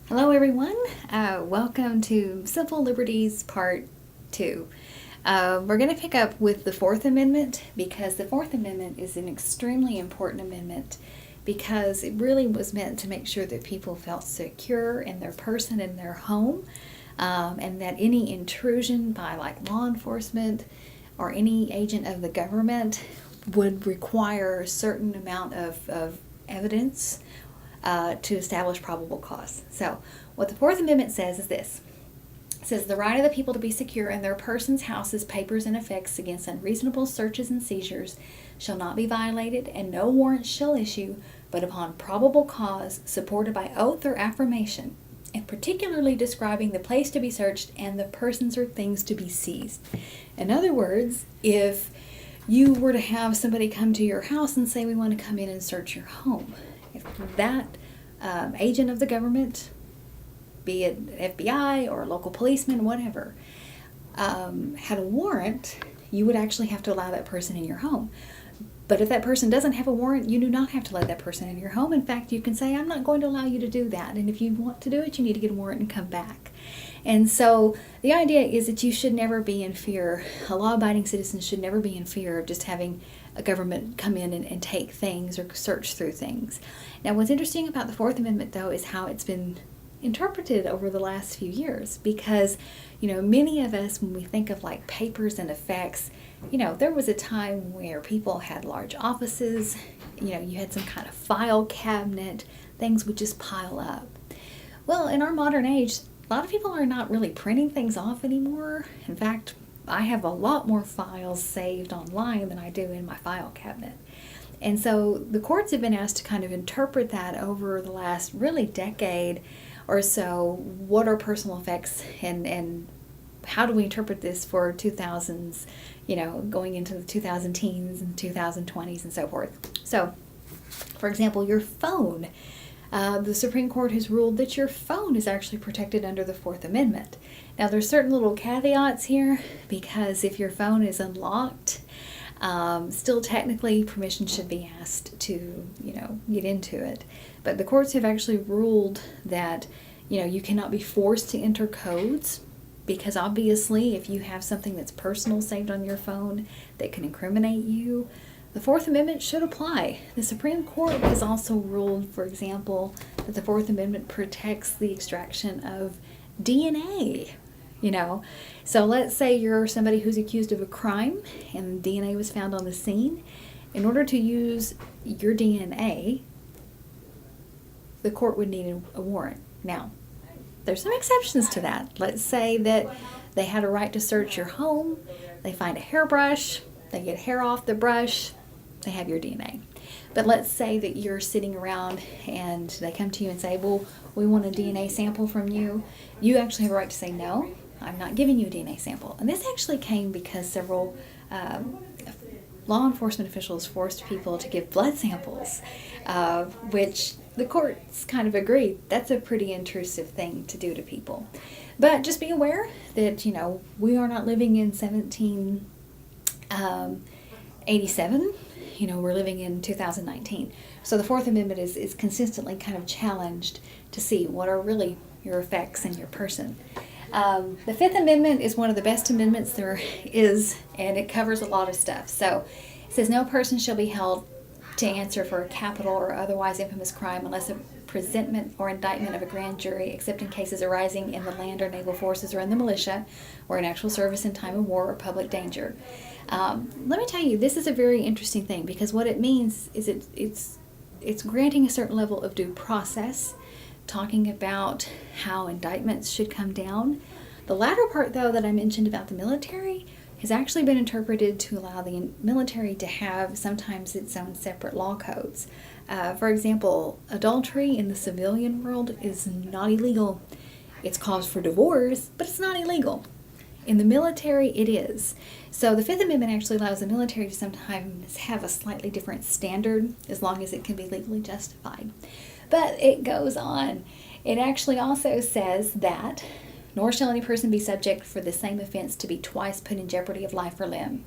Hello everyone, welcome to Civil Liberties Part 2. We're going to pick up with the Fourth Amendment because the Fourth Amendment is an extremely important amendment because it really was meant to make sure that people felt secure in their person and their home, and that any intrusion by law enforcement or any agent of the government would require a certain amount of evidence to establish probable cause. So what the Fourth Amendment says is this. It says the right of the people to be secure in their persons, houses, papers, and effects against unreasonable searches and seizures shall not be violated, and no warrant shall issue but upon probable cause supported by oath or affirmation, and particularly describing the place to be searched and the persons or things to be seized. In other words, if you were to have somebody come to your house and say, we want to come in and search your home, if that agent of the government, be it FBI or a local policeman, whatever, had a warrant, you would actually have to allow that person in your home. But if that person doesn't have a warrant, you do not have to let that person in your home. In fact, you can say, I'm not going to allow you to do that. And if you want to do it, you need to get a warrant and come back. And so the idea is that you should never be in fear. A law-abiding citizen should never be in fear of just having a government come in and take things or search through things. Now, what's interesting about the Fourth Amendment, though, is how it's been interpreted over the last few years, because many of us, when we think of papers and effects, there was a time where people had large offices, you had some kind of file cabinet, things would just pile up. Well, in our modern age, a lot of people are not really printing things off anymore. In fact, I have a lot more files saved online than I do in my file cabinet. And so the courts have been asked to kind of interpret that over the last really decade or so. What are personal effects, and how do we interpret this for 2000s, going into the 2010s and 2020s and so forth. So, for example, your phone. The Supreme Court has ruled that your phone is actually protected under the Fourth Amendment. Now, there's certain little caveats here, because if your phone is unlocked, still technically permission should be asked to, get into it. But the courts have actually ruled that, you cannot be forced to enter codes, because obviously if you have something that's personal saved on your phone that can incriminate you, the Fourth Amendment should apply. The Supreme Court has also ruled, for example, that the Fourth Amendment protects the extraction of DNA. So let's say you're somebody who's accused of a crime and DNA was found on the scene. In order to use your DNA, the court would need a warrant. Now, there's some exceptions to that. Let's say that they had a right to search your home, they find a hairbrush, they get hair off the brush, they have your DNA. But let's say that you're sitting around and they come to you and say, well, we want a DNA sample from you. You actually have a right to say, no, I'm not giving you a DNA sample. And this actually came because several law enforcement officials forced people to give blood samples, which the courts kind of agreed that's a pretty intrusive thing to do to people. But just be aware that, we are not living in 1787. We're living in 2019. So the Fourth Amendment is consistently kind of challenged to see what are really your effects in your person. The Fifth Amendment is one of the best amendments there is, and it covers a lot of stuff. So it says no person shall be held to answer for a capital or otherwise infamous crime unless a presentment or indictment of a grand jury, except in cases arising in the land or naval forces or in the militia, or in actual service in time of war or public danger. Let me tell you, this is a very interesting thing, because what it means is it's granting a certain level of due process, talking about how indictments should come down. The latter part, though, that I mentioned about the military has actually been interpreted to allow the military to have sometimes its own separate law codes. For example, adultery in the civilian world is not illegal. It's cause for divorce, but it's not illegal. In the military, it is. So the Fifth Amendment actually allows the military to sometimes have a slightly different standard, as long as it can be legally justified. But it goes on. It actually also says that nor shall any person be subject for the same offense to be twice put in jeopardy of life or limb.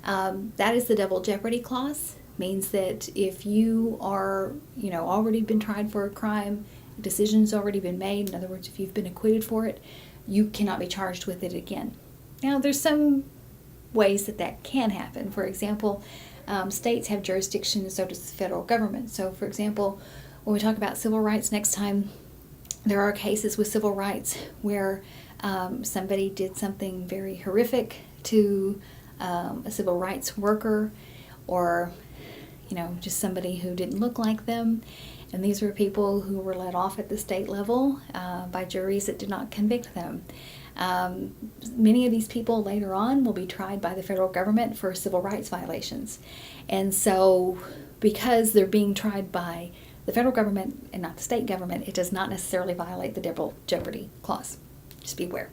That is the double jeopardy clause. Means that if you are, already been tried for a crime a decision's already been made. In other words, if you've been acquitted for it, you cannot be charged with it again. Now, there's some ways that can happen. For example, states have jurisdiction, and so does the federal government. So, for example, when we talk about civil rights next time, there are cases with civil rights where somebody did something very horrific to a civil rights worker, or just somebody who didn't look like them. And these were people who were let off at the state level by juries that did not convict them. Many of these people later on will be tried by the federal government for civil rights violations. And so because they're being tried by the federal government and not the state government, it does not necessarily violate the double jeopardy clause. Just be aware.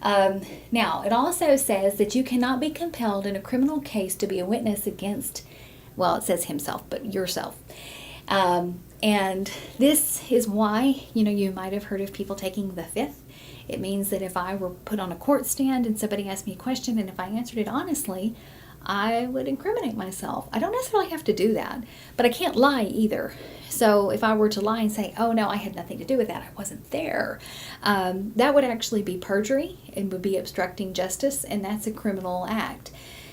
Now, it also says that you cannot be compelled in a criminal case to be a witness against, well, it says himself, but yourself. And this is why, you might have heard of people taking the fifth. It means that if I were put on a court stand and somebody asked me a question, and if I answered it honestly, I would incriminate myself. I don't necessarily have to do that, but I can't lie either. So if I were to lie and say, oh no, I had nothing to do with that, I wasn't there, that would actually be perjury and would be obstructing justice, and that's a criminal act.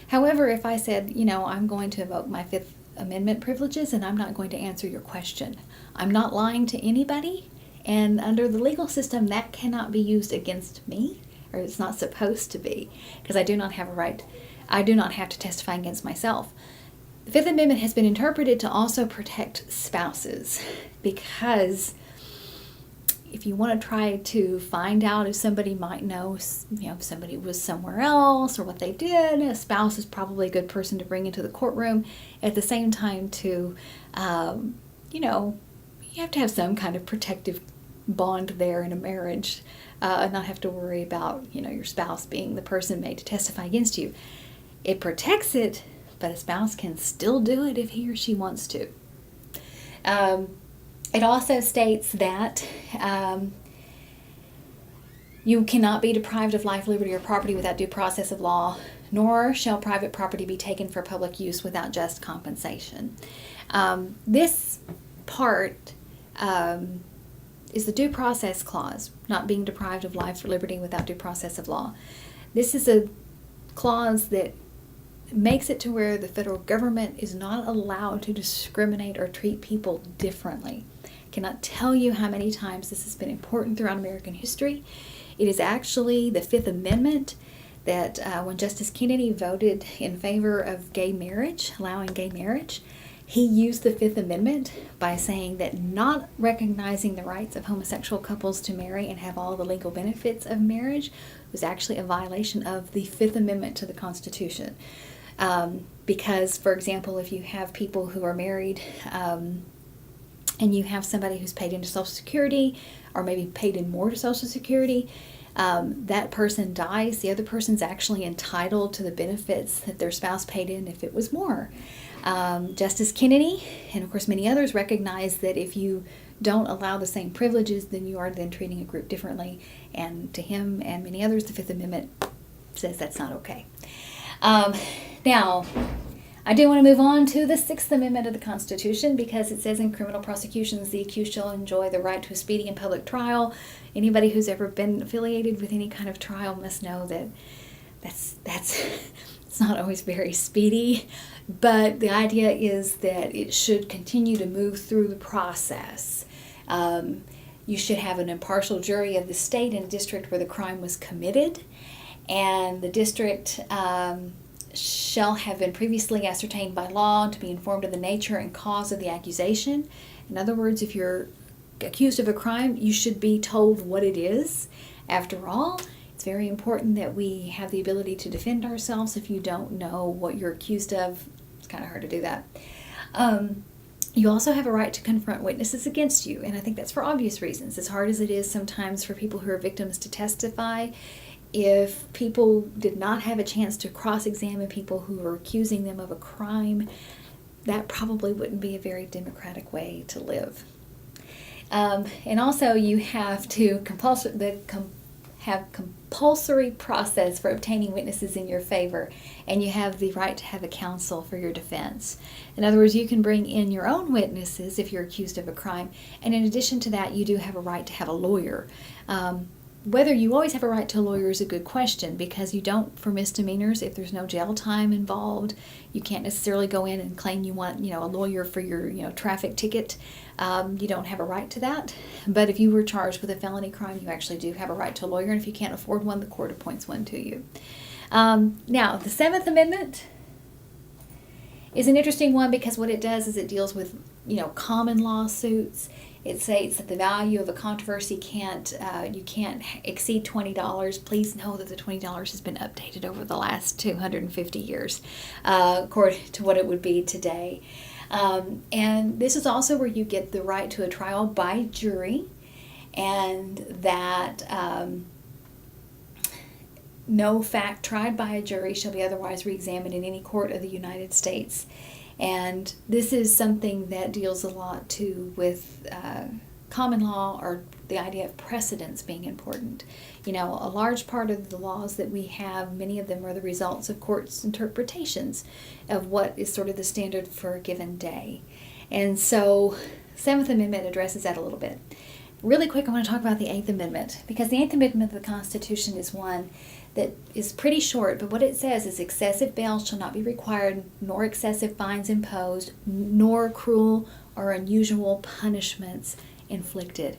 However, if I said, I'm going to invoke my Fifth Amendment privileges and I'm not going to answer your question, I'm not lying to anybody, and under the legal system that cannot be used against me, or it's not supposed to be, because I do not have a right. I do not have to testify against myself. The Fifth Amendment has been interpreted to also protect spouses, because if you want to try to find out if somebody might know, if somebody was somewhere else or what they did, a spouse is probably a good person to bring into the courtroom. At the same time, you have to have some kind of protective bond there in a marriage, and not have to worry about, your spouse being the person made to testify against you. It protects it, but a spouse can still do it if he or she wants to. It also states that you cannot be deprived of life, liberty, or property without due process of law, nor shall private property be taken for public use without just compensation. This part is the due process clause, not being deprived of life or liberty without due process of law. This is a clause that makes it to where the federal government is not allowed to discriminate or treat people differently. I cannot tell you how many times this has been important throughout American history. It is actually the Fifth Amendment that when Justice Kennedy voted in favor of gay marriage, allowing gay marriage, he used the Fifth Amendment by saying that not recognizing the rights of homosexual couples to marry and have all the legal benefits of marriage was actually a violation of the Fifth Amendment to the Constitution. Because, for example, if you have people who are married and you have somebody who's paid into Social Security, or maybe paid in more to Social Security, that person dies, the other person's actually entitled to the benefits that their spouse paid in if it was more. Justice Kennedy, and of course many others, recognize that if you don't allow the same privileges, then you are then treating a group differently. And to him and many others, the Fifth Amendment says that's not okay. Now, I do want to move on to the Sixth Amendment of the Constitution, because it says in criminal prosecutions, the accused shall enjoy the right to a speedy and public trial. Anybody who's ever been affiliated with any kind of trial must know that that's it's not always very speedy, but the idea is that it should continue to move through the process. You should have an impartial jury of the state and district where the crime was committed, and the district shall have been previously ascertained by law to be informed of the nature and cause of the accusation. In other words, if you're accused of a crime, you should be told what it is. After all, it's very important that we have the ability to defend ourselves. If you don't know what you're accused of, it's kind of hard to do that. You also have a right to confront witnesses against you, and I think that's for obvious reasons. As hard as it is sometimes for people who are victims to testify, if people did not have a chance to cross-examine people who were accusing them of a crime, that probably wouldn't be a very democratic way to live. And also you have to have compulsory process for obtaining witnesses in your favor, and you have the right to have a counsel for your defense. In other words, you can bring in your own witnesses if you're accused of a crime, and in addition to that, you do have a right to have a lawyer. Whether you always have a right to a lawyer is a good question, because you don't for misdemeanors. If there's no jail time involved, you can't necessarily go in and claim you want, a lawyer for your, traffic ticket. You don't have a right to that. But if you were charged with a felony crime, you actually do have a right to a lawyer, and if you can't afford one, the court appoints one to you. Now, the Seventh Amendment is an interesting one, because what it does is it deals with, common law suits. It states that the value of a controversy you can't exceed $20. Please know that the $20 has been updated over the last 250 years, according to what it would be today. And this is also where you get the right to a trial by jury, and that no fact tried by a jury shall be otherwise reexamined in any court of the United States. And this is something that deals a lot too with common law, or the idea of precedents being important. A large part of the laws that we have, many of them are the results of courts' interpretations of what is sort of the standard for a given day. And so, Seventh Amendment addresses that a little bit. Really quick, I want to talk about the Eighth Amendment, because the Eighth Amendment of the Constitution is one that is pretty short, but what it says is excessive bail shall not be required, nor excessive fines imposed, nor cruel or unusual punishments inflicted.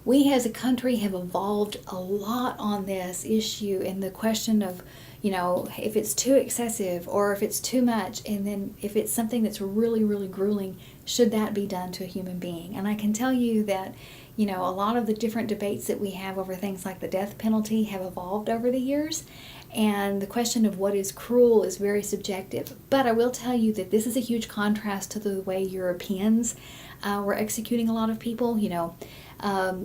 We as a country have evolved a lot on this issue, and the question of, if it's too excessive or if it's too much, and then if it's something that's really, really grueling, should that be done to a human being? And I can tell you that a lot of the different debates that we have over things like the death penalty have evolved over the years, and the question of what is cruel is very subjective. But I will tell you that this is a huge contrast to the way Europeans were executing a lot of people.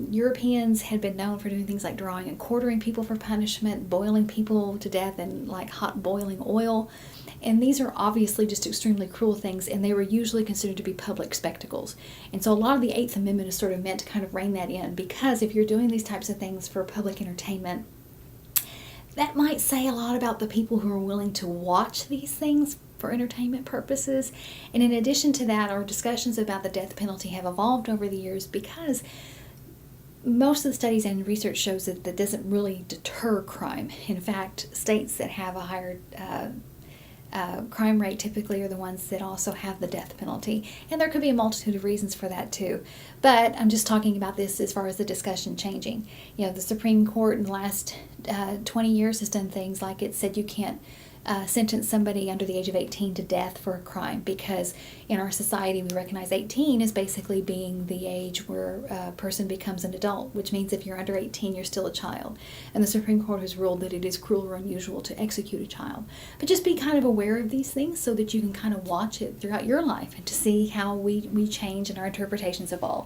Europeans had been known for doing things like drawing and quartering people for punishment, boiling people to death in like hot boiling oil. And these are obviously just extremely cruel things, and they were usually considered to be public spectacles. And so a lot of the Eighth Amendment is sort of meant to kind of rein that in, because if you're doing these types of things for public entertainment, that might say a lot about the people who are willing to watch these things for entertainment purposes. And in addition to that, our discussions about the death penalty have evolved over the years, because most of the studies and research shows that that doesn't really deter crime. In fact, states that have a higher crime rate typically are the ones that also have the death penalty, and there could be a multitude of reasons for that too. But I'm just talking about this as far as the discussion changing. The Supreme Court in the last 20 years has done things like it said you can't sentence somebody under the age of 18 to death for a crime, because in our society we recognize 18 as basically being the age where a person becomes an adult, which means if you're under 18 you're still a child. And the Supreme Court has ruled that it is cruel or unusual to execute a child. But just be kind of aware of these things so that you can kind of watch it throughout your life and to see how we change and our interpretations evolve.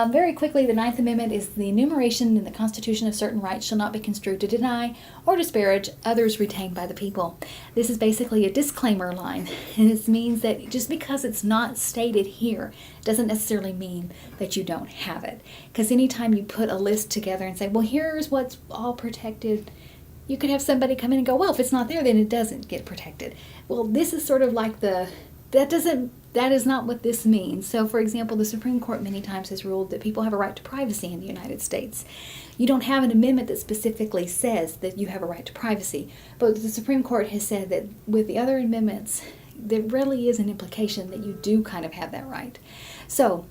Very quickly, the Ninth Amendment is the enumeration in the Constitution of certain rights shall not be construed to deny or disparage others retained by the people. This is basically a disclaimer line, and this means that just because it's not stated here doesn't necessarily mean that you don't have it. Because anytime you put a list together and say, well, here's what's all protected, you could have somebody come in and go, well, if it's not there, then it doesn't get protected. Well, this is sort of like that is not what this means. So, for example, the Supreme Court many times has ruled that people have a right to privacy in the United States. You don't have an amendment that specifically says that you have a right to privacy, but the Supreme Court has said that with the other amendments, there really is an implication that you do kind of have that right. So,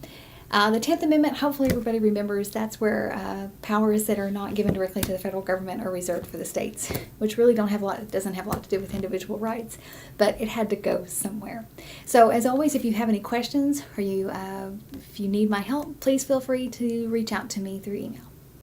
the 10th Amendment, hopefully everybody remembers, that's where powers that are not given directly to the federal government are reserved for the states, which really doesn't have a lot to do with individual rights, but it had to go somewhere. So as always, if you have any questions or if you need my help, please feel free to reach out to me through email.